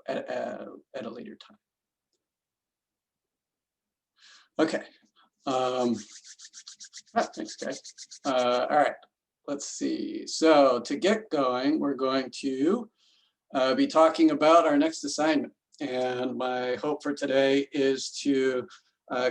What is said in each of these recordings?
at a later time. Okay. Thanks, guys. All right. Let's see. So to get going, we're going to be talking about our next assignment. And my hope for today is to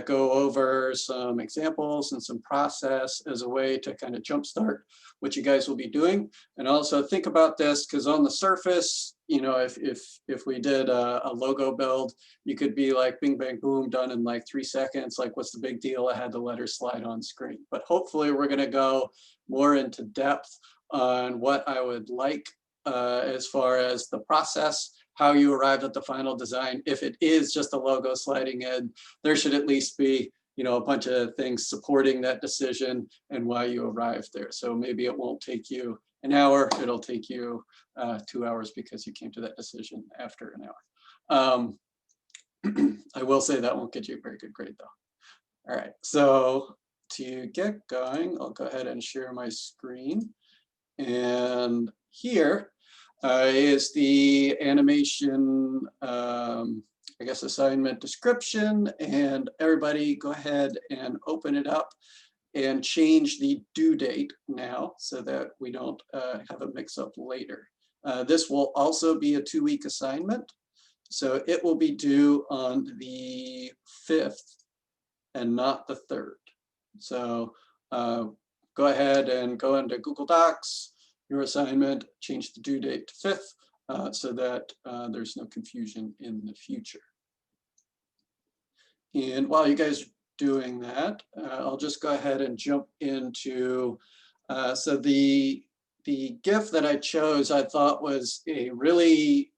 go over some examples and some process as a way to kind of jumpstart what you guys will be doing. And also think about this, because on the surface, you know, if we did a logo build, you could be like bing, bang, boom, done in like 3 seconds. Like, what's the big deal? I had the letters slide on screen. But hopefully we're going to go more into depth on what I would like as far as the process, how you arrived at the final design. If it is just a logo sliding in, there should at least be, you know, a bunch of things supporting that decision and why you arrived there. So maybe it won't take you an hour, it'll take you 2 hours because you came to that decision after an hour. I will say that won't get you a very good grade though. All right, so to get going, I'll go ahead and share my screen. And here is the animation, I guess, assignment description. And everybody go ahead and open it up and change the due date now so that we don't have a mix up later. This will also be a 2-week assignment. So it will be due on the 5th and not the 3rd. So go ahead and go into Google Docs, your assignment, change the due date to 5th so that there's no confusion in the future. And while you guys are doing that, I'll just go ahead and jump into, so the GIF that I chose, I thought was a really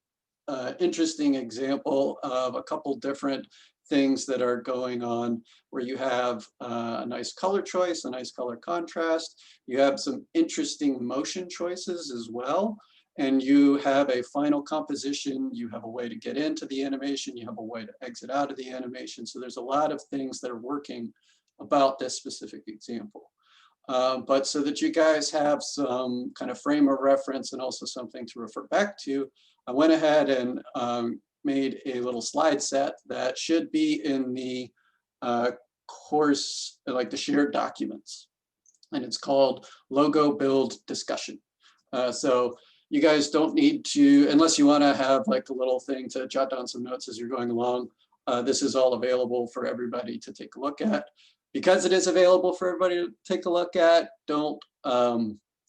interesting example of a couple different things that are going on, where you have a nice color choice, a nice color contrast. You have some interesting motion choices as well. And you have a final composition. You have a way to get into the animation. You have a way to exit out of the animation. So there's a lot of things that are working about this specific example. But so that you guys have some kind of frame of reference and also something to refer back to, I went ahead and made a little slide set that should be in the course, like the shared documents. And it's called Logo Build Discussion. So you guys don't need to, unless you want to have like a little thing to jot down some notes as you're going along. This is all available for everybody to take a look at. Because it is available for everybody to take a look at, don't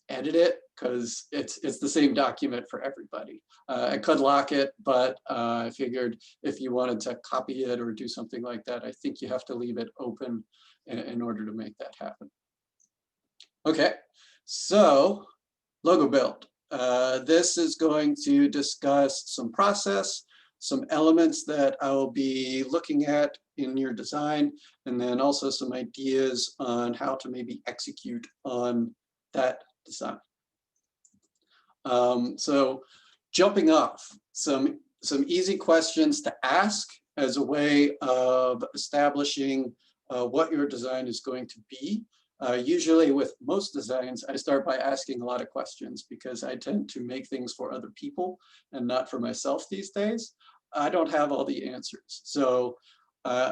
edit it, because it's the same document for everybody. I could lock it, but I figured if you wanted to copy it or do something like that, I think you have to leave it open in order to make that happen. Okay, so logo build. This is going to discuss some process, some elements that I will be looking at in your design, and then also some ideas on how to maybe execute on that design. So jumping off, some easy questions to ask as a way of establishing what your design is going to be. Usually with most designs, I start by asking a lot of questions because I tend to make things for other people and not for myself these days. I don't have all the answers. So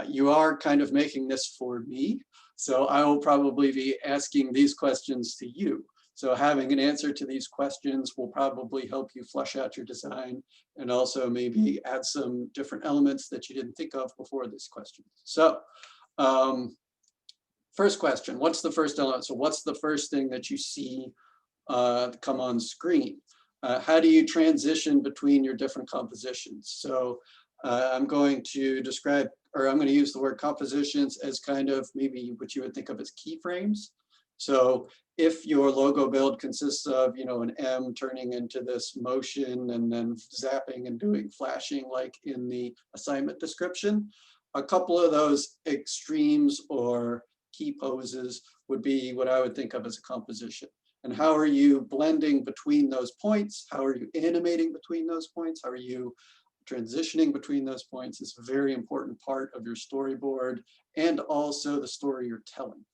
you are kind of making this for me. So I will probably be asking these questions to you. So having an answer to these questions will probably help you flesh out your design and also maybe add some different elements that you didn't think of before this question. So first question, what's the first element? So what's the first thing that you see come on screen? How do you transition between your different compositions? So I'm going to describe, or I'm going to use the word compositions as kind of maybe what you would think of as keyframes. So if your logo build consists of, you know, an M turning into this motion and then zapping and doing flashing like in the assignment description, a couple of those extremes or key poses would be what I would think of as a composition. And how are you blending between those points? How are you animating between those points? How are you transitioning between those points? Is a very important part of your storyboard and also the story you're telling.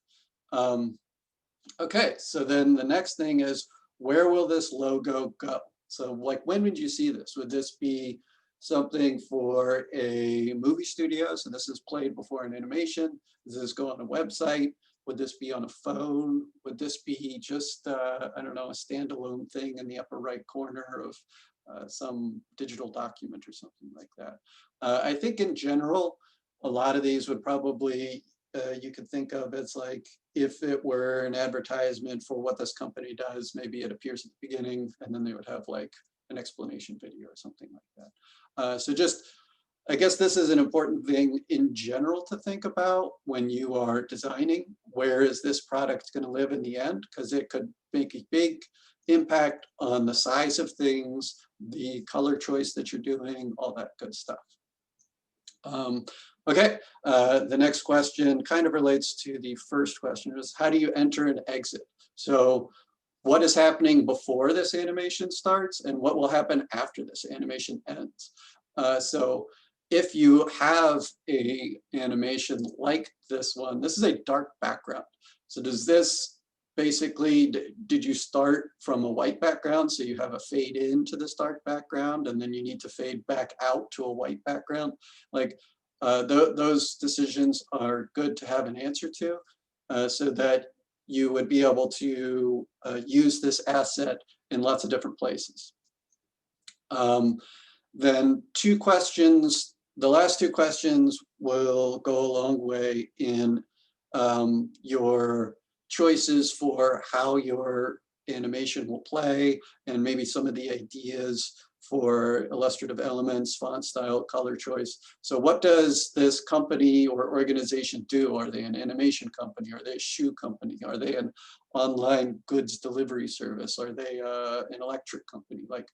Okay, so then the next thing is, where will this logo go? So like, when would you see this? Would this be something for a movie studio? So this is played before an animation. Does this go on a website? Would this be on a phone? Would this be just, I don't know, a standalone thing in the upper right corner of some digital document or something like that? I think in general, a lot of these would probably, you could think of as like, if it were an advertisement for what this company does, maybe it appears at the beginning and then they would have like an explanation video or something like that. So just, I guess this is an important thing in general to think about when you are designing. Where is this product going to live in the end? Because it could make a big impact on the size of things, the color choice that you're doing, all that good stuff. Okay, the next question kind of relates to the first question, is how do you enter and exit? So what is happening before this animation starts and what will happen after this animation ends? So if you have a animation like this one, this is a dark background. So does this basically, did you start from a white background? So you have a fade into this dark background and then you need to fade back out to a white background? Like those decisions are good to have an answer to so that you would be able to use this asset in lots of different places. Then two questions, the last two questions will go a long way in your choices for how your animation will play and maybe some of the ideas for illustrative elements, font style, color choice. So what does this company or organization do? Are they an animation company? Are they a shoe company? Are they an online goods delivery service? Are they an electric company? Like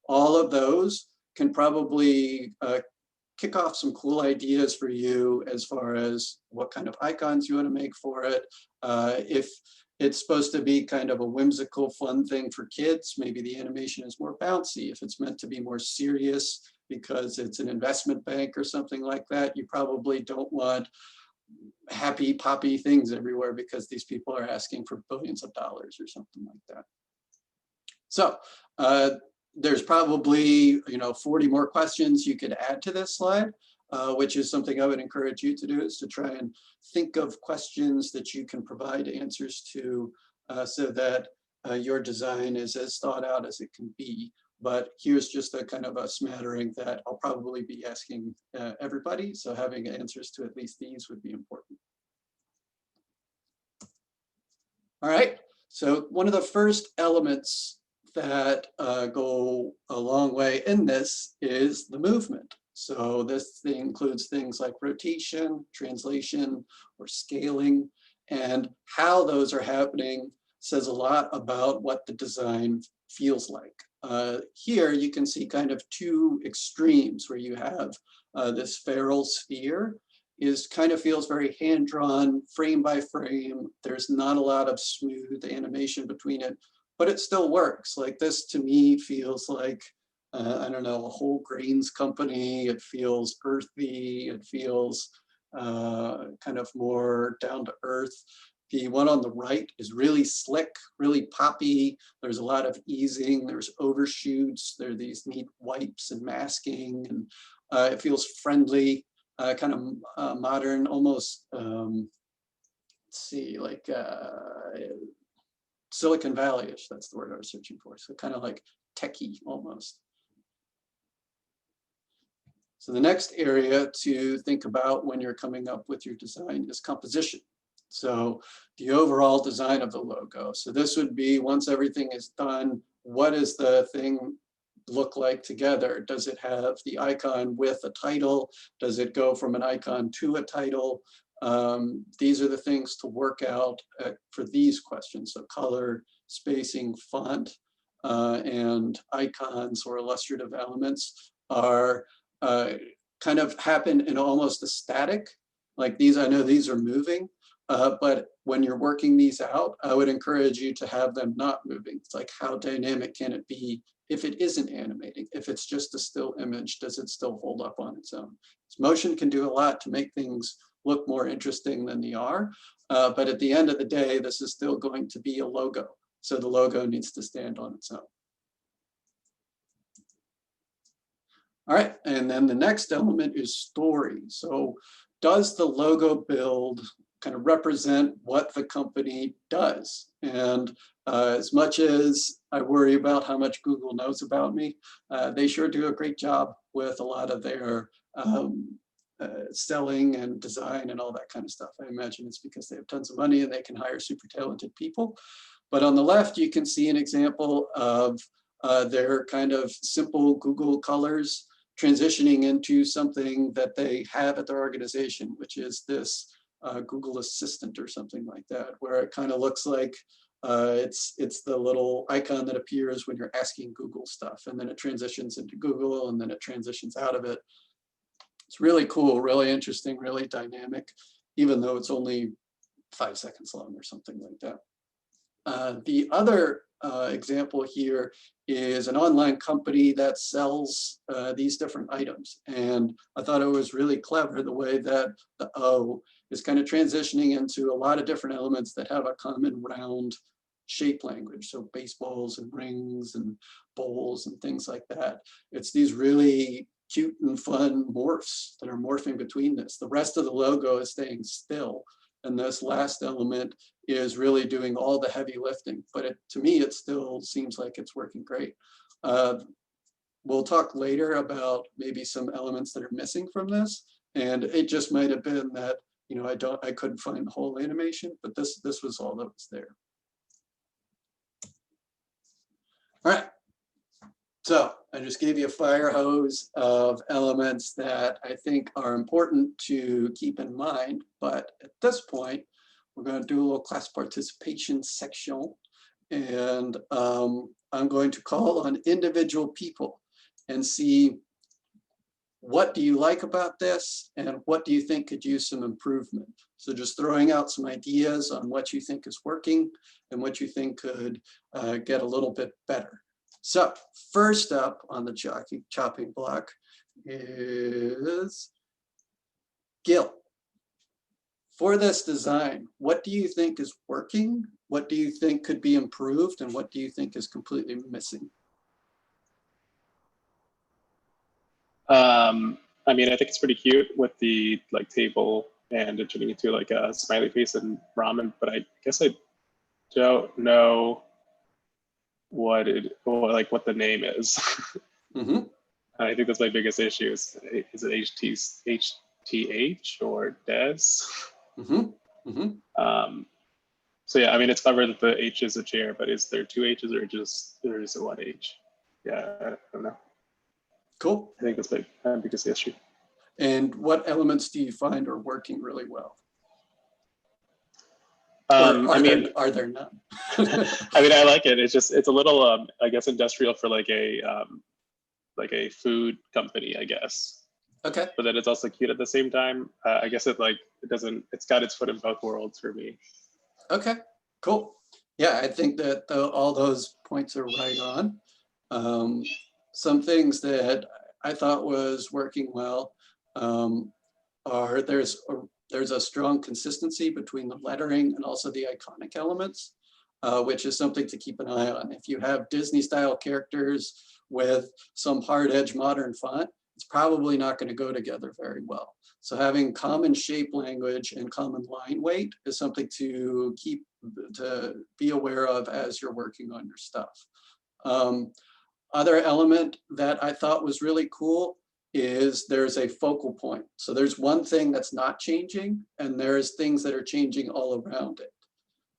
all of those can probably kick off some cool ideas for you as far as what kind of icons you want to make for it. If it's supposed to be kind of a whimsical, fun thing for kids, maybe the animation is more bouncy. If it's meant to be more serious because it's an investment bank or something like that, you probably don't want happy poppy things everywhere because these people are asking for billions of dollars or something like that. So there's probably 40 more questions you could add to this slide, which is something I would encourage you to do, is to try and think of questions that you can provide answers to so that your design is as thought out as it can be. But here's just a kind of a smattering that I'll probably be asking everybody. So having answers to at least these would be important. All right, so one of the first elements that go a long way in this is the movement. So this includes things like rotation, translation, or scaling, and how those are happening says a lot about what the design feels like. Here you can see kind of two extremes where you have this feral sphere kind of feels very hand-drawn, frame by frame. There's not a lot of smooth animation between it, but it still works. Like this to me feels like, I don't know, a whole grains company. It feels earthy. It feels kind of more down to earth. The one on the right is really slick, really poppy. There's a lot of easing. There's overshoots. There are these neat wipes and masking, and it feels friendly. Kind of modern, almost, let's see, like Silicon Valley-ish, that's the word I was searching for. So kind of like techie almost. So the next area to think about when you're coming up with your design is composition. So the overall design of the logo. So this would be, once everything is done, what is the thing look like together? Does it have the icon with a title? Does it go from an icon to a title? These are the things to work out for these questions. So color, spacing, font, and icons or illustrative elements are kind of happen in almost a static. Like these, I know these are moving, but when you're working these out, I would encourage you to have them not moving. It's like, how dynamic can it be if it isn't animating? If it's just a still image, does it still hold up on its own? Motion can do a lot to make things look more interesting than they are. But at the end of the day, this is still going to be a logo. So the logo needs to stand on its own. All right, and then the next element is story. So does the logo build kind of represent what the company does? And as much as I worry about how much Google knows about me, they sure do a great job with a lot of their selling and design and all that kind of stuff. I imagine it's because they have tons of money and they can hire super talented people. But on the left, you can see an example of their kind of simple Google colors transitioning into something that they have at their organization, which is this Google Assistant or something like that, where it kind of looks like it's the little icon that appears when you're asking Google stuff, and then it transitions into Google, and then it transitions out of it. It's really cool, really interesting, really dynamic, even though it's only 5 seconds long or something like that. The other example here is an online company that sells these different items. And I thought it was really clever the way that the O is kind of transitioning into a lot of different elements that have a common round shape language. So baseballs and rings and bowls and things like that. It's these really cute and fun morphs that are morphing between this. The rest of the logo is staying still. And this last element is really doing all the heavy lifting. But to me, it still seems like it's working great. We'll talk later about maybe some elements that are missing from this. And it just might have been that, you know, I couldn't find the whole animation, but this was all that was there. All right. So I just gave you a fire hose of elements that I think are important to keep in mind. But at this point, we're going to do a little class participation section. And I'm going to call on individual people and see what do you like about this and what do you think could use some improvement. So just throwing out some ideas on what you think is working and what you think could get a little bit better. So first up on the chopping block is Gil. For this design, what do you think is working? What do you think could be improved? And what do you think is completely missing? I mean, I think it's pretty cute with the like table and it turning into like a smiley face and ramen, but I guess I don't know what the name is. Mm-hmm. I think that's my biggest issue. Is it HTH or Des? Mm-hmm. Mm-hmm. So yeah, I mean, it's clever that the H is a chair, but is there 2 H's or just there is a 1 H? Yeah, I don't know. Cool. I think that's my biggest issue. And what elements do you find are working really well? I mean, are there none? I mean, I like it. It's a little, I guess, industrial for like a food company, I guess. Okay. But then it's also cute at the same time. I guess it's got its foot in both worlds for me. Okay, cool. Yeah, I think that all those points are right on. Some things that I thought was working well are there's a strong consistency between the lettering and also the iconic elements, which is something to keep an eye on. If you have Disney style characters with some hard edge modern font, it's probably not going to go together very well. So having common shape language and common line weight is something to be aware of as you're working on your stuff. Other element that I thought was really cool is there's a focal point. So there's one thing that's not changing and there's things that are changing all around it.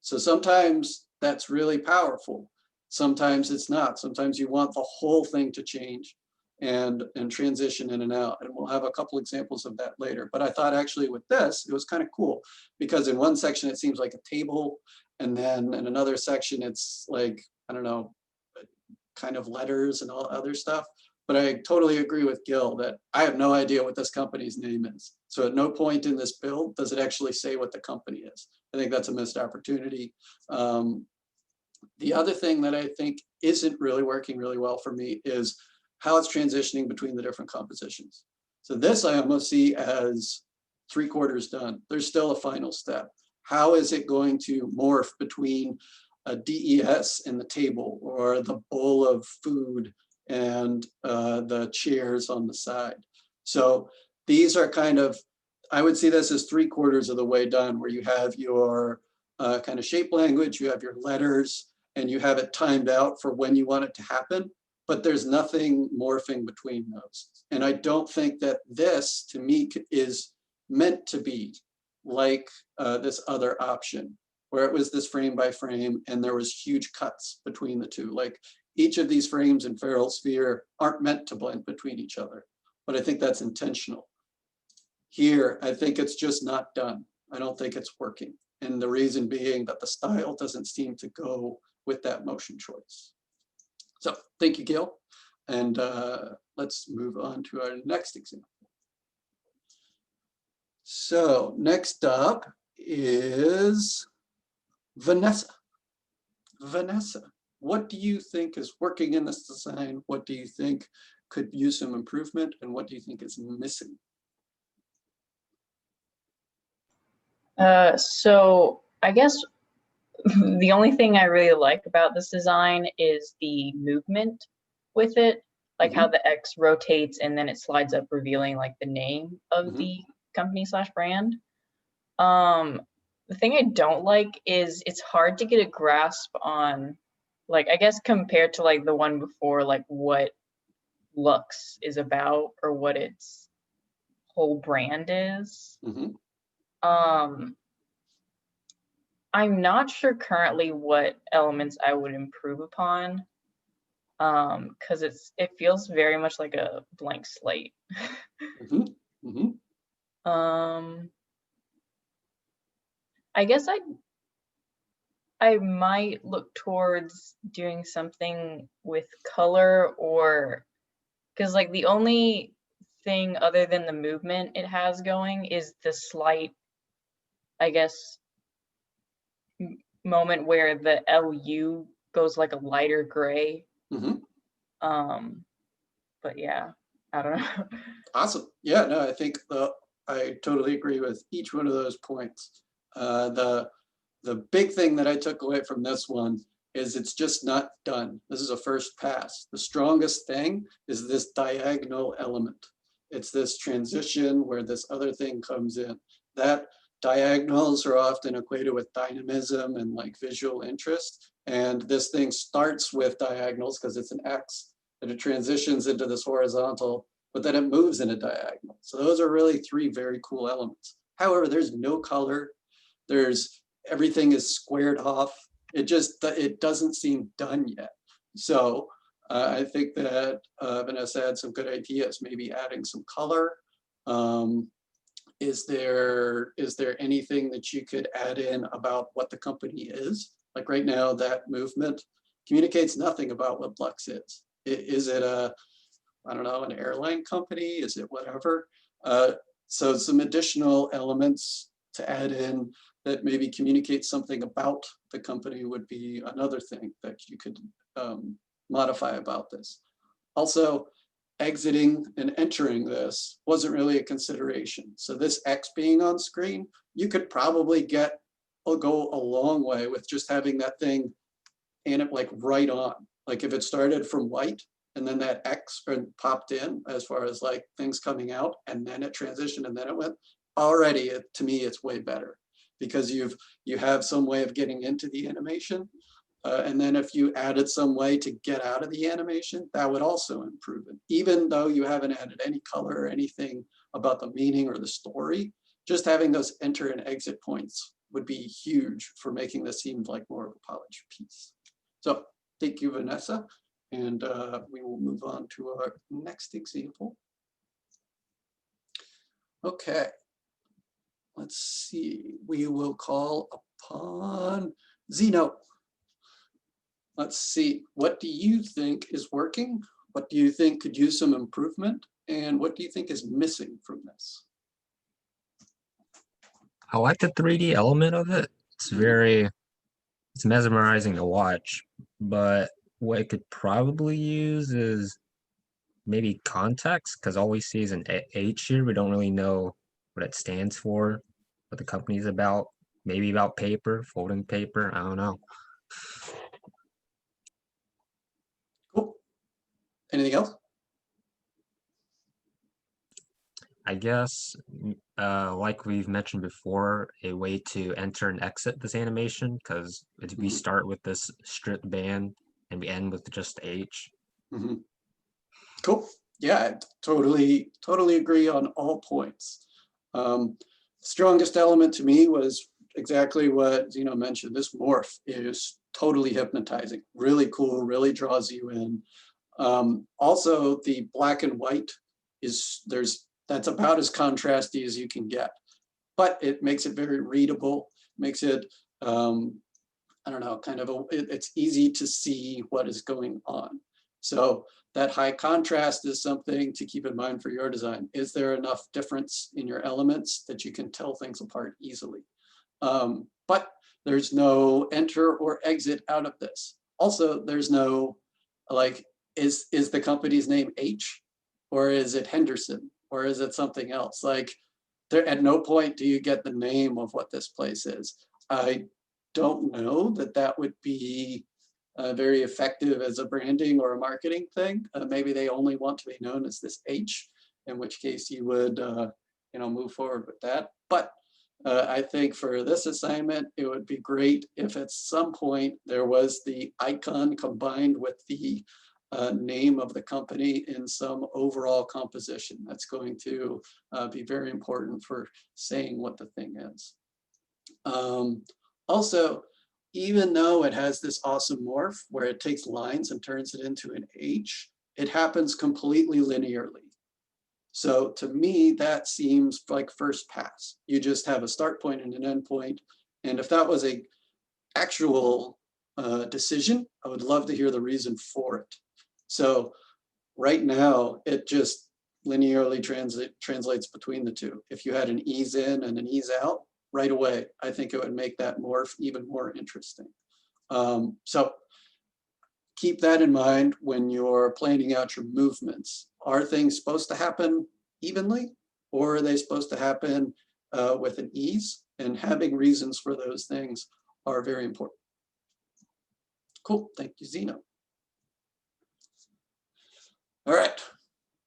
So sometimes that's really powerful. Sometimes it's not. Sometimes you want the whole thing to change and transition in and out. And we'll have a couple examples of that later. But I thought actually with this, it was kind of cool because in one section, it seems like a table. And then in another section, it's like, I don't know, kind of letters and all other stuff. But I totally agree with Gil that I have no idea what this company's name is. So at no point in this build does it actually say what the company is. I think that's a missed opportunity. The other thing that I think isn't really working really well for me is how it's transitioning between the different compositions. So this I almost see as 3/4 done. There's still a final step. How is it going to morph between a DES in the table or the bowl of food and the chairs on the side. So these are kind of, I would see this as 3/4 of the way done, where you have your kind of shape language, you have your letters, and you have it timed out for when you want it to happen, but there's nothing morphing between those. And I don't think that this, to me, is meant to be like this other option, where it was this frame by frame and there was huge cuts between the two. Like each of these frames in Feral Sphere aren't meant to blend between each other, but I think that's intentional. Here, I think it's just not done. I don't think it's working. And the reason being that the style doesn't seem to go with that motion choice. So thank you, Gil. And let's move on to our next example. So next up is Vanessa. Vanessa, what do you think is working in this design? What do you think could use some improvement? And what do you think is missing? So I guess the only thing I really like about this design is the movement with it, like how the X rotates and then it slides up, revealing like the name of the company / brand. The thing I don't like is it's hard to get a grasp on, like, I guess compared to like the one before, like what Lux is about or what its whole brand is. I'm not sure currently what elements I would improve upon, because it feels very much like a blank slate. I guess I might look towards doing something with color, or because like the only thing other than the movement it has going is the slight, I guess, moment where the LU goes like a lighter gray. But yeah, I don't know. Awesome. Yeah, no, I think I totally agree with each one of those points. The big thing that I took away from this one is it's just not done. This is a first pass. The strongest thing is this diagonal element. It's this transition where this other thing comes in. That diagonals are often equated with dynamism and like visual interest. And this thing starts with diagonals because it's an X, and it transitions into this horizontal, but then it moves in a diagonal. So those are really 3 very cool elements. However, there's no color. Everything is squared off. It doesn't seem done yet. So I think that Vanessa had some good ideas, maybe adding some color. Is there anything that you could add in about what the company is? Like right now, that movement communicates nothing about what Lux is. Is it I don't know, an airline company? Is it whatever? So some additional elements to add in that maybe communicate something about the company would be another thing that you could modify about this. Also, exiting and entering this wasn't really a consideration. So this X being on screen, you could probably go a long way with just having that thing and it like right on. Like if it started from white and then that X popped in as far as like things coming out and then it transitioned and then it went, already to me it's way better because you have some way of getting into the animation. And then if you added some way to get out of the animation, that would also improve it. Even though you haven't added any color or anything about the meaning or the story, just having those enter and exit points would be huge for making this seem like more of a polished piece. So thank you, Vanessa. And we will move on to our next example. Okay, let's see. We will call upon Zeno. Let's see, what do you think is working? What do you think could use some improvement? And what do you think is missing from this? I like the 3D element of it. It's mesmerizing to watch, but what it could probably use is maybe context, because all we see is an H here. We don't really know what it stands for, what the company's about. Maybe about paper, folding paper, I don't know. Cool. Anything else? I guess, like we've mentioned before, a way to enter and exit this animation, because we Mhm. start with this strip band and we end with just H. Mhm. Cool. Yeah, I totally agree on all points. Strongest element to me was exactly what Zeno mentioned. This morph is totally hypnotizing, really cool, really draws you in. Also, the black and white that's about as contrasty as you can get, but it makes it very readable, makes it, I don't know, kind of it's easy to see what is going on. So that high contrast is something to keep in mind for your design. Is there enough difference in your elements that you can tell things apart easily? But there's no enter or exit out of this. Also, there's no, like, is the company's name H, or is it Henderson, or is it something else? Like, there, at no point do you get the name of what this place is. I don't know that that would be very effective as a branding or a marketing thing. Maybe they only want to be known as this H, in which case you would, move forward with that. But I think for this assignment, it would be great if at some point there was the icon combined with the name of the company in some overall composition. That's going to be very important for saying what the thing is. Also, even though it has this awesome morph where it takes lines and turns it into an H, it happens completely linearly. So to me, that seems like first pass. You just have a start point and an end point. And if that was a actual decision, I would love to hear the reason for it. So right now, it just linearly translates between the two. If you had an ease in and an ease out right away, I think it would make that morph even more interesting. So keep that in mind when you're planning out your movements. Are things supposed to happen evenly, or are they supposed to happen with an ease? And having reasons for those things are very important. Cool, thank you, Zeno. All right,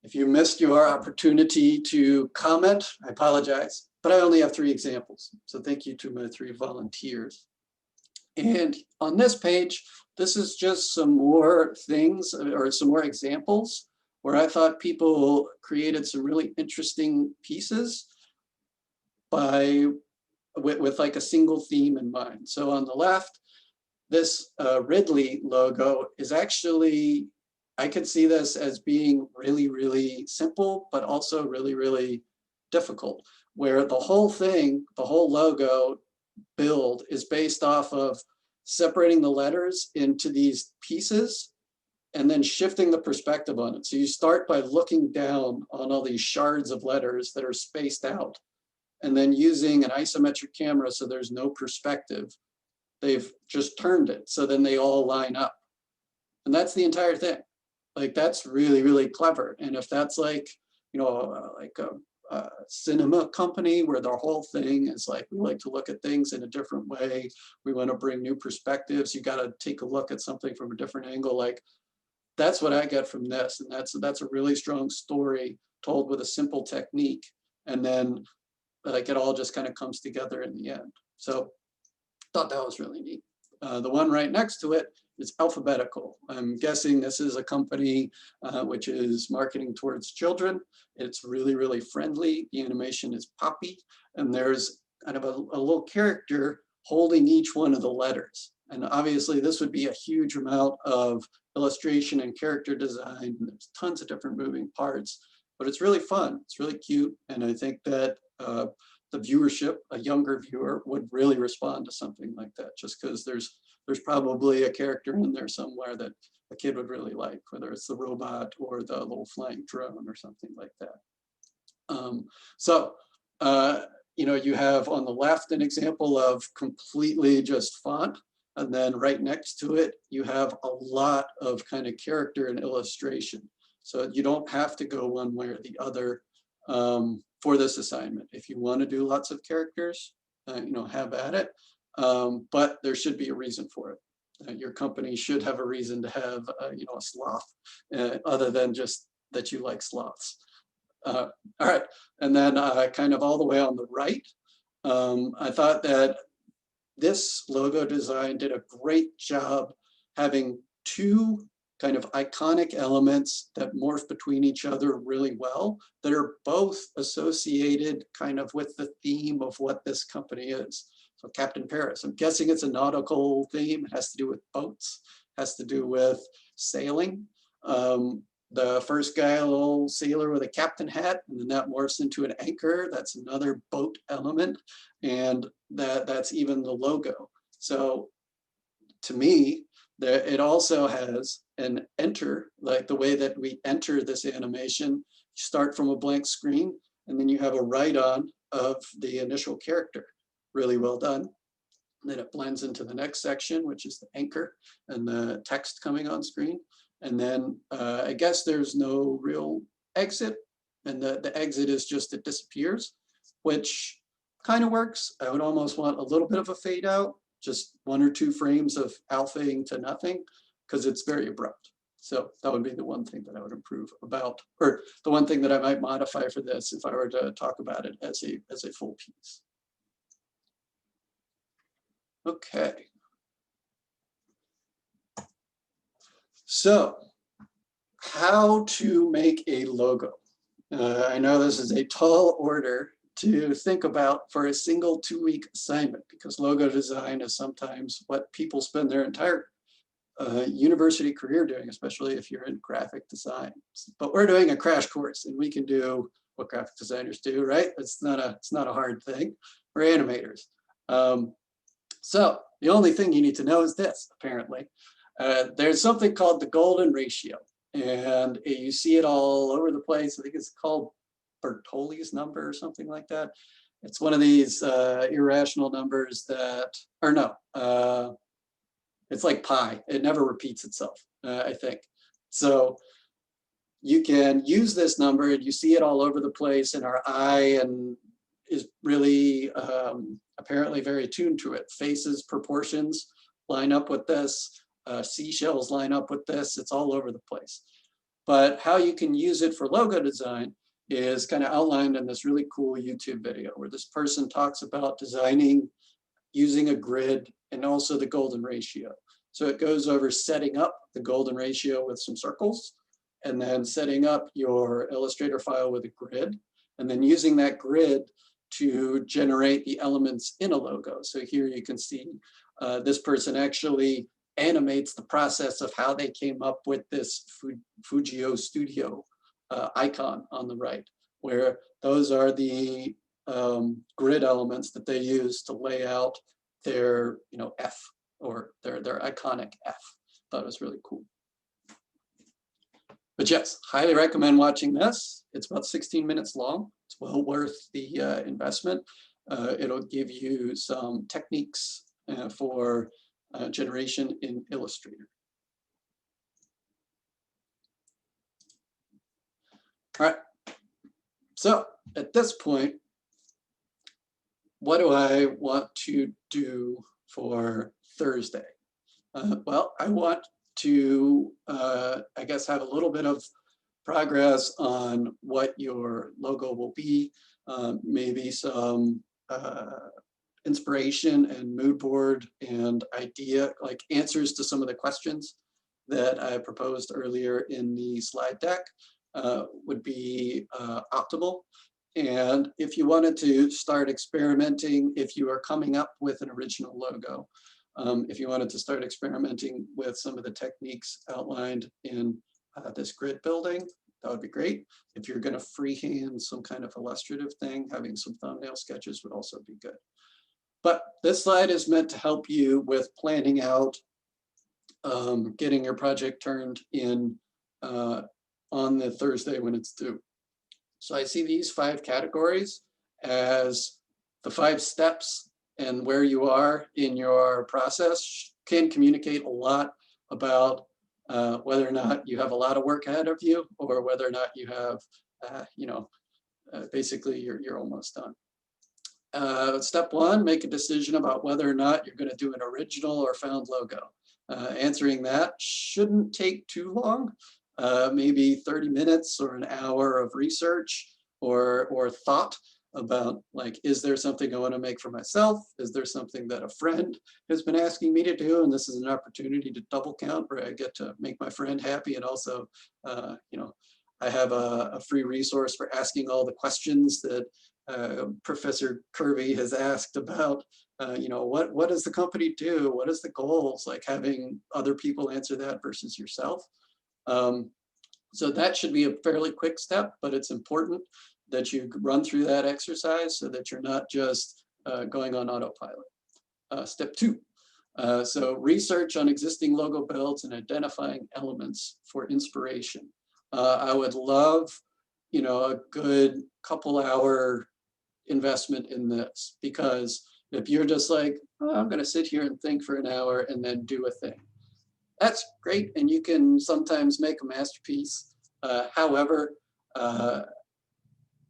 if you missed your opportunity to comment, I apologize, but I only have 3 examples. So thank you to my 3 volunteers. And on this page, this is just some more things or some more examples where I thought people created some really interesting pieces with like a single theme in mind. So on the left, this Ridley logo is actually, I could see this as being really, really simple, but also really, really difficult, where the whole thing, the whole logo build is based off of separating the letters into these pieces and then shifting the perspective on it. So you start by looking down on all these shards of letters that are spaced out, and then using an isometric camera so there's no perspective, they've just turned it so then they all line up. And that's the entire thing. Like, that's really, really clever. And if that's like, like a cinema company where their whole thing is like, we like to look at things in a different way, we want to bring new perspectives, you got to take a look at something from a different angle. Like, that's what I get from this. And that's a really strong story told with a simple technique. And then like it all just kind of comes together in the end. So thought that was really neat. The one right next to it is Alphabetical. I'm guessing this is a company which is marketing towards children. It's really, really friendly. The animation is poppy, and there's kind of a little character holding each one of the letters. And obviously this would be a huge amount of illustration and character design. There's tons of different moving parts, but it's really fun. It's really cute. And I think that the viewership, a younger viewer, would really respond to something like that, just because there's probably a character in there somewhere that a kid would really like, whether it's the robot or the little flying drone or something like that. You have on the left an example of completely just font, and then right next to it, you have a lot of kind of character and illustration. So you don't have to go one way or the other for this assignment. If you want to do lots of characters, have at it, but there should be a reason for it. your company should have a reason to have, you know, a sloth, other than just that you like sloths. All right, and then kind of all the way on the right, I thought that this logo design did a great job having two kind of iconic elements that morph between each other really well, that are both associated kind of with the theme of what this company is. So Captain Paris, I'm guessing it's a nautical theme. It has to do with boats, has to do with sailing. The first guy, a little sailor with a captain hat, and then that morphs into an anchor. That's another boat element, and that's even the logo. So to me, it also has an enter, like the way that we enter this animation. You start from a blank screen, and then you have a write-on of the initial character. Really well done. And then it blends into the next section, which is the anchor and the text coming on screen. And then I guess there's no real exit, and the exit is just it disappears, which kind of works. I would almost want a little bit of a fade out, just 1 or 2 frames of alphaing to nothing, because it's very abrupt. So that would be the one thing that I would improve about, or the one thing that I might modify for this if I were to talk about it as a full piece. Okay. So how to make a logo. I know this is a tall order to think about for a single 2-week assignment, because logo design is sometimes what people spend their entire university career doing, especially if you're in graphic design. But we're doing a crash course, and we can do what graphic designers do, right? It's not a hard thing. We're animators. So the only thing you need to know is this, apparently. There's something called the golden ratio, and you see it all over the place. I think it's called Bernoulli's number or something like that. It's one of these irrational numbers that, or no, it's like pi. It never repeats itself, I think. So you can use this number, and you see it all over the place, and our eye and is really apparently very attuned to it. Faces, proportions line up with this. Seashells line up with this. It's all over the place. But how you can use it for logo design is kind of outlined in this really cool YouTube video, where this person talks about designing using a grid and also the golden ratio. So it goes over setting up the golden ratio with some circles, and then setting up your Illustrator file with a grid, and then using that grid to generate the elements in a logo. So here you can see this person actually animates the process of how they came up with this Fujio Studio icon on the right, where those are the grid elements that they use to lay out their, you know, F, or their iconic F. Thought it was really cool. But yes, highly recommend watching this. It's about 16 minutes long. It's well worth the investment. It'll give you some techniques for generation in Illustrator. All right, so at this point, what do I want to do for Thursday? Well, I want to, I guess, have a little bit of progress on what your logo will be, maybe some inspiration and mood board and idea, like answers to some of the questions that I proposed earlier in the slide deck would be optimal. And if you wanted to start experimenting, if you are coming up with an original logo, if you wanted to start experimenting with some of the techniques outlined in this grid building, that would be great. If you're going to freehand some kind of illustrative thing, having some thumbnail sketches would also be good. But this slide is meant to help you with planning out, getting your project turned in on the Thursday when it's due. So I see these 5 categories as the 5 steps, and where you are in your process can communicate a lot about whether or not you have a lot of work ahead of you, or whether or not you have, basically you're almost done. Step 1, make a decision about whether or not you're going to do an original or found logo. Answering that shouldn't take too long, maybe 30 minutes or an hour of research or thought about, like, is there something I want to make for myself? Is there something that a friend has been asking me to do? And this is an opportunity to double count where I get to make my friend happy. And also, you know, I have a free resource for asking all the questions that Professor Kirby has asked about, you know, what does the company do? What is the goals? Like having other people answer that versus yourself. So that should be a fairly quick step, but it's important that you run through that exercise so that you're not just going on autopilot. Step 2. So research on existing logo builds and identifying elements for inspiration. I would love, you know, a good couple-hour investment in this, because if you're just like, oh, I'm going to sit here and think for an hour and then do a thing, that's great, and you can sometimes make a masterpiece. However,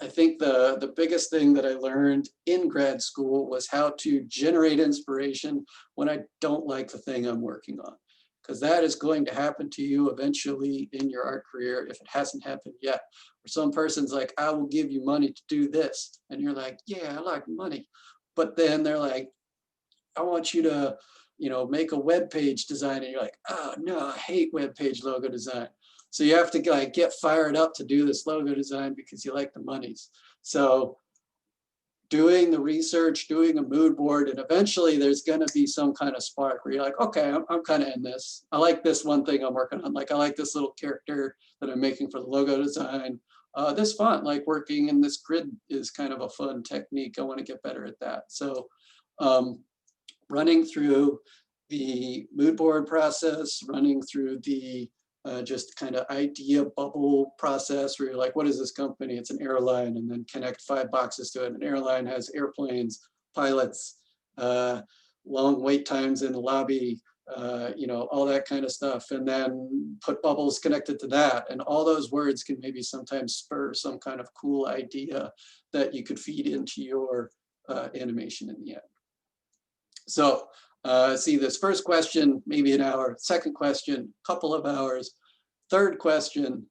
I think the biggest thing that I learned in grad school was how to generate inspiration when I don't like the thing I'm working on, because that is going to happen to you eventually in your art career if it hasn't happened yet. Or some person's like, I will give you money to do this. And you're like, yeah, I like money. But then they're like, I want you to, you know, make a web page design. And you're like, oh no, I hate web page logo design. So you have to like get fired up to do this logo design because you like the monies. So doing the research, doing a mood board, and eventually there's going to be some kind of spark where you're like, okay, I'm kind of in this. I like this one thing I'm working on. Like, I like this little character that I'm making for the logo design. This font, like working in this grid, is kind of a fun technique. I want to get better at that. So running through the mood board process, running through the just kind of idea bubble process where you're like, what is this company? It's an airline, and then connect 5 boxes to it. An airline has airplanes, pilots, long wait times in the lobby, you know, all that kind of stuff. And then put bubbles connected to that. And all those words can maybe sometimes spur some kind of cool idea that you could feed into your animation in the end. So see, this first question, maybe an hour. Second question, couple of hours. Third question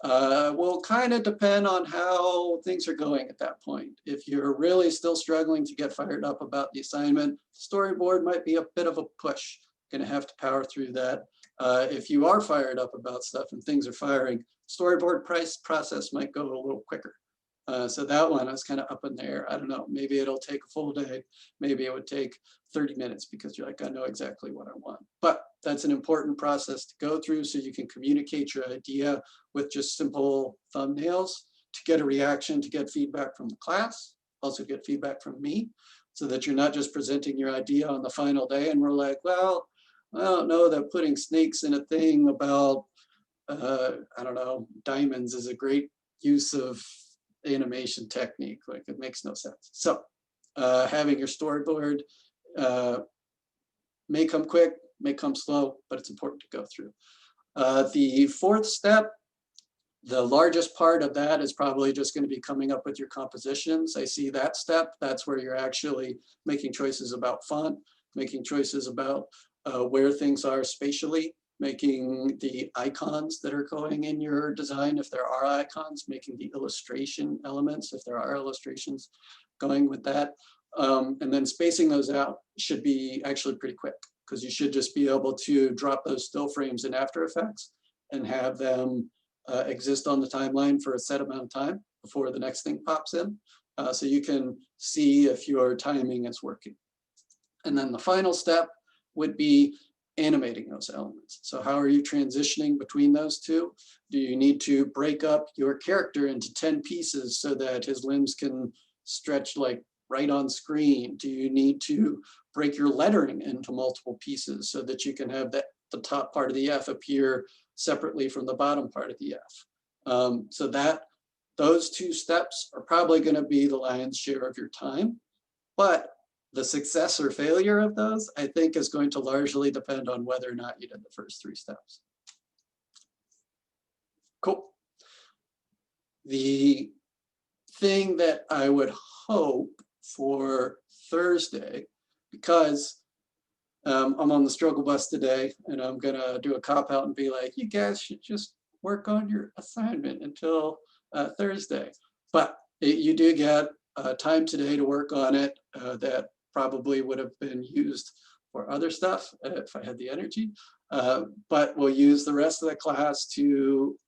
will kind of depend on how things are going at that point. If you're really still struggling to get fired up about the assignment, storyboard might be a bit of a push. Going to have to power through that. If you are fired up about stuff and things are firing, storyboard process might go a little quicker. So that one I was kind of up in there. I don't know, maybe it'll take a full day. Maybe it would take 30 minutes because you're like, I know exactly what I want. But that's an important process to go through so you can communicate your idea with just simple thumbnails to get a reaction, to get feedback from the class, also get feedback from me, so that you're not just presenting your idea on the final day and we're like, well, I don't know that putting snakes in a thing about, I don't know, diamonds is a great use of animation technique. Like, it makes no sense. So having your storyboard may come quick, may come slow, but it's important to go through. The fourth step, the largest part of that is probably just going to be coming up with your compositions. I see that step. That's where you're actually making choices about font, making choices about where things are spatially, making the icons that are going in your design, if there are icons, making the illustration elements, if there are illustrations going with that. And then spacing those out should be actually pretty quick, because you should just be able to drop those still frames in After Effects and have them exist on the timeline for a set amount of time before the next thing pops in. So you can see if your timing is working. And then the final step would be animating those elements. So how are you transitioning between those two? Do you need to break up your character into 10 pieces so that his limbs can stretch like right on screen? Do you need to break your lettering into multiple pieces so that you can have the top part of the F appear separately from the bottom part of the F? So that those two steps are probably going to be the lion's share of your time, but the success or failure of those, I think, is going to largely depend on whether or not you did the first 3 steps. Cool. The thing that I would hope for Thursday, because I'm on the struggle bus today, and I'm gonna do a cop out and be like, you guys should just work on your assignment until Thursday. But you do get time today to work on it that probably would have been used for other stuff if I had the energy. But we'll use the rest of the class to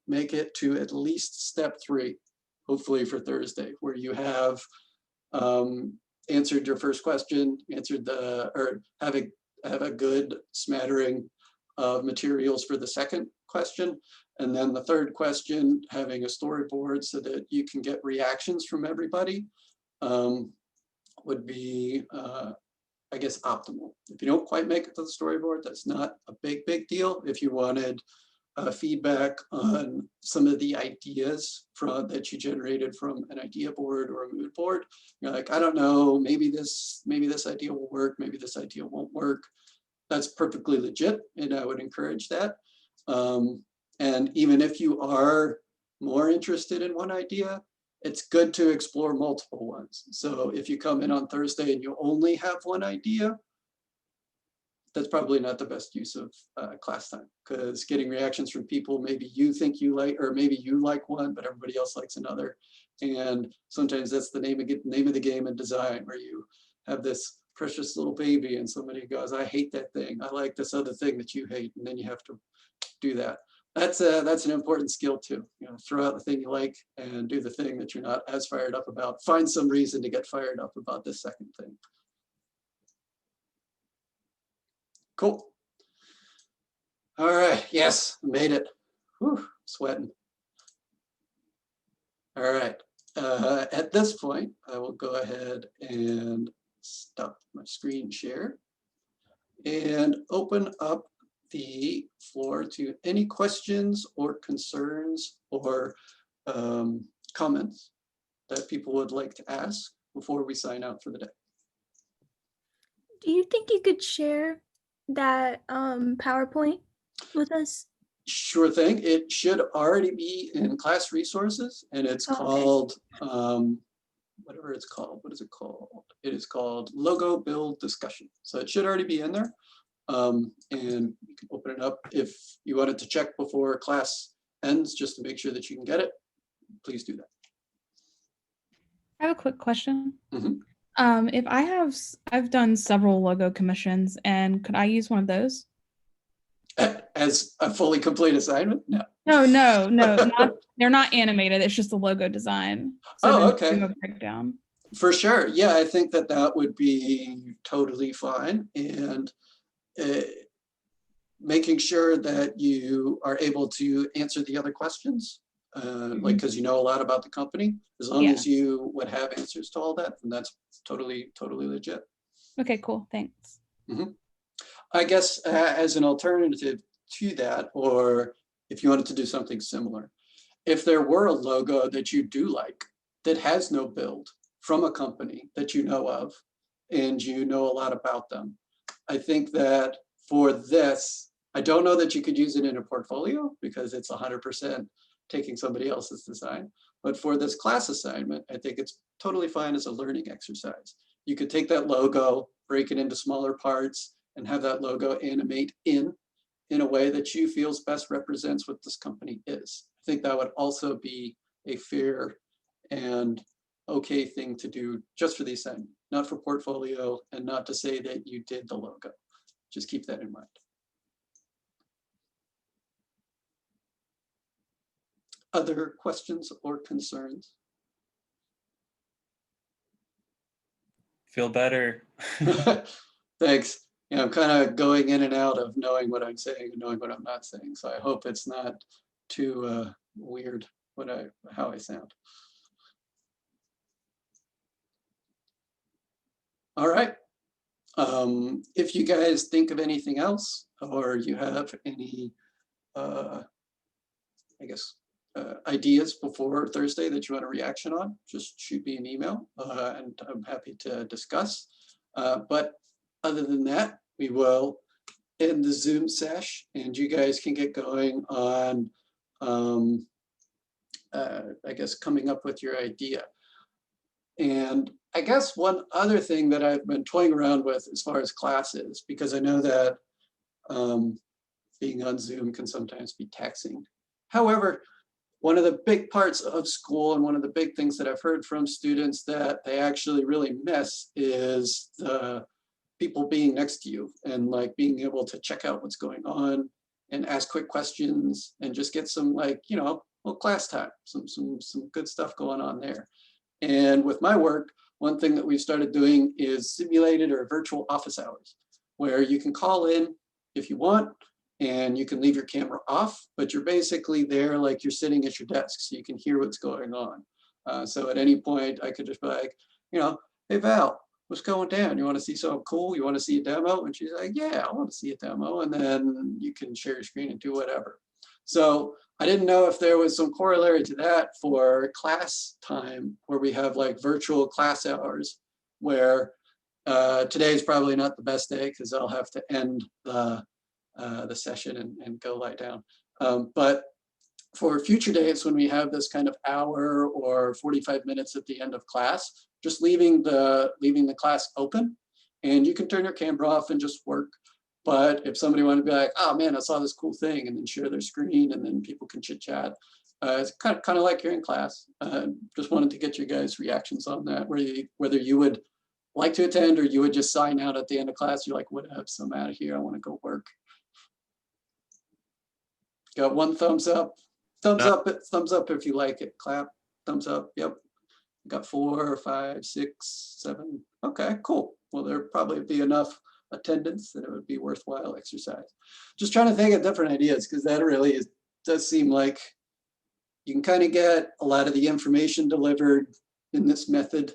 make it to at least step 3, hopefully for Thursday, where you have answered your first question, or have a good smattering of materials for the second question. And then the third question, having a storyboard so that you can get reactions from everybody would be, I guess, optimal. If you don't quite make it to the storyboard, that's not a big deal. If you wanted feedback on some of the ideas that you generated from an idea board or a mood board, you're like, I don't know, maybe this idea will work, maybe this idea won't work. That's perfectly legit, and I would encourage that. And even if you are more interested in one idea, it's good to explore multiple ones. So if you come in on Thursday and you only have one idea, that's probably not the best use of class time, because getting reactions from people, maybe you think you like, or maybe you like one, but everybody else likes another. And sometimes that's the name of the game in design, where you have this precious little baby and somebody goes, I hate that thing, I like this other thing that you hate, and then you have to do that. That's an important skill too. Throw out the thing you like and do the thing that you're not as fired up about. Find some reason to get fired up about this second thing. Cool. All right, yes, made it. Whew, sweating. All right, at this point, I will go ahead and stop my screen share and open up the floor to any questions or concerns or comments that people would like to ask before we sign out for the day. Do you think you could share that PowerPoint with us? Sure thing. It should already be in class resources, and it's called, whatever it's called. What is it called? It is called Logo Build Discussion. So it should already be in there. And you can open it up. If you wanted to check before class ends, just to make sure that you can get it, please do that. I have a quick question. Mm-hmm. If I've done several logo commissions, and could I use one of those? As a fully complete assignment? No. No, they're not animated. It's just a logo design. So okay. Breakdown. For sure. Yeah, I think that would be totally fine. And making sure that you are able to answer the other questions, like, because you know a lot about the company, as long as you would have answers to all that, and that's totally legit. Okay, cool. Thanks. Mm-hmm. I guess as an alternative to that, or if you wanted to do something similar, if there were a logo that you do like that has no build from a company that you know of and you know a lot about them, I think that for this, I don't know that you could use it in a portfolio because it's 100% taking somebody else's design. But for this class assignment, I think it's totally fine as a learning exercise. You could take that logo, break it into smaller parts, and have that logo animate in a way that you feels best represents what this company is. I think that would also be a fair and okay thing to do just for the assignment, not for portfolio, and not to say that you did the logo. Just keep that in mind. Other questions or concerns? Feel better. Thanks. Yeah, I'm kind of going in and out of knowing what I'm saying and knowing what I'm not saying. So I hope it's not too weird how I sound. All right. If you guys think of anything else, or you have any, I guess, ideas before Thursday that you want a reaction on, just shoot me an email and I'm happy to discuss. But other than that, we will end the Zoom sesh and you guys can get going on, I guess, coming up with your idea. And I guess one other thing that I've been toying around with as far as classes, because I know that being on Zoom can sometimes be taxing. However, one of the big parts of school and one of the big things that I've heard from students that they actually really miss is the people being next to you and like being able to check out what's going on and ask quick questions and just get some like, you know, well, class time, some good stuff going on there. And with my work, one thing that we've started doing is simulated or virtual office hours, where you can call in if you want, and you can leave your camera off, but you're basically there like you're sitting at your desk, so you can hear what's going on. So at any point, I could just be like, you know, hey Val, what's going down? You want to see something cool? You want to see a demo? And she's like, yeah, I want to see a demo. And then you can share your screen and do whatever. So I didn't know if there was some corollary to that for class time, where we have like virtual class hours, where today is probably not the best day because I'll have to end the session and go lie down. But for future days, when we have this kind of hour or 45 minutes at the end of class, just leaving the class open, and you can turn your camera off and just work. But if somebody wanted to be like, oh man, I saw this cool thing, and then share their screen, and then people can chit chat, it's kind of like you're in class. Just wanted to get your guys' reactions on that, whether you would like to attend or you would just sign out at the end of class. You're like, whatever, so I'm out of here, I want to go work. Got one thumbs up. Thumbs up if you like it. Clap. Thumbs up. Yep. Got 4, 5, 6, 7. Okay, cool. Well, there'd probably be enough attendance that it would be worthwhile exercise. Just trying to think of different ideas, because that really does seem like you can kind of get a lot of the information delivered in this method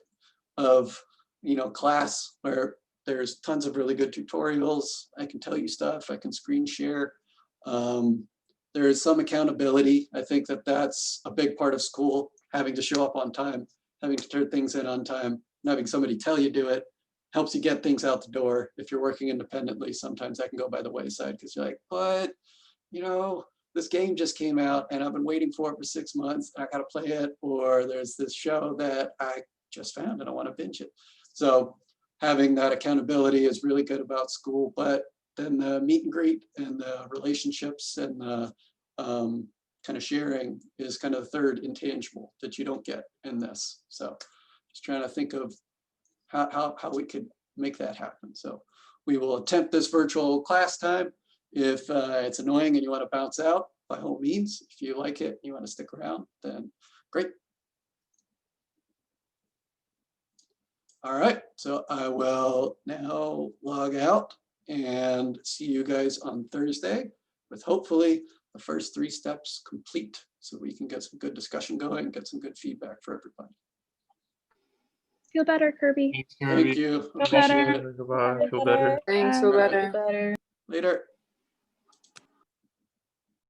of, you know, class, where there's tons of really good tutorials. I can tell you stuff. I can screen share. There is some accountability. I think that that's a big part of school, having to show up on time, having to turn things in on time, and having somebody tell you do it helps you get things out the door. If you're working independently, sometimes that can go by the wayside because you're like, but, you know, this game just came out and I've been waiting for it for 6 months and I got to play it, or there's this show that I just found and I want to binge it. So having that accountability is really good about school, but then the meet and greet and the relationships and the kind of sharing is kind of the third intangible that you don't get in this. So just trying to think of how we could make that happen. So we will attempt this virtual class time. If it's annoying and you want to bounce out, by all means. If you like it and you want to stick around, then great. All right, so I will now log out and see you guys on Thursday with hopefully the first 3 steps complete, so we can get some good discussion going, get some good feedback for everybody. Feel better, Kirby. Thanks, Kirby. Thank you. Feel Appreciate better. it. Goodbye. Feel better. Thanks, feel better. Later.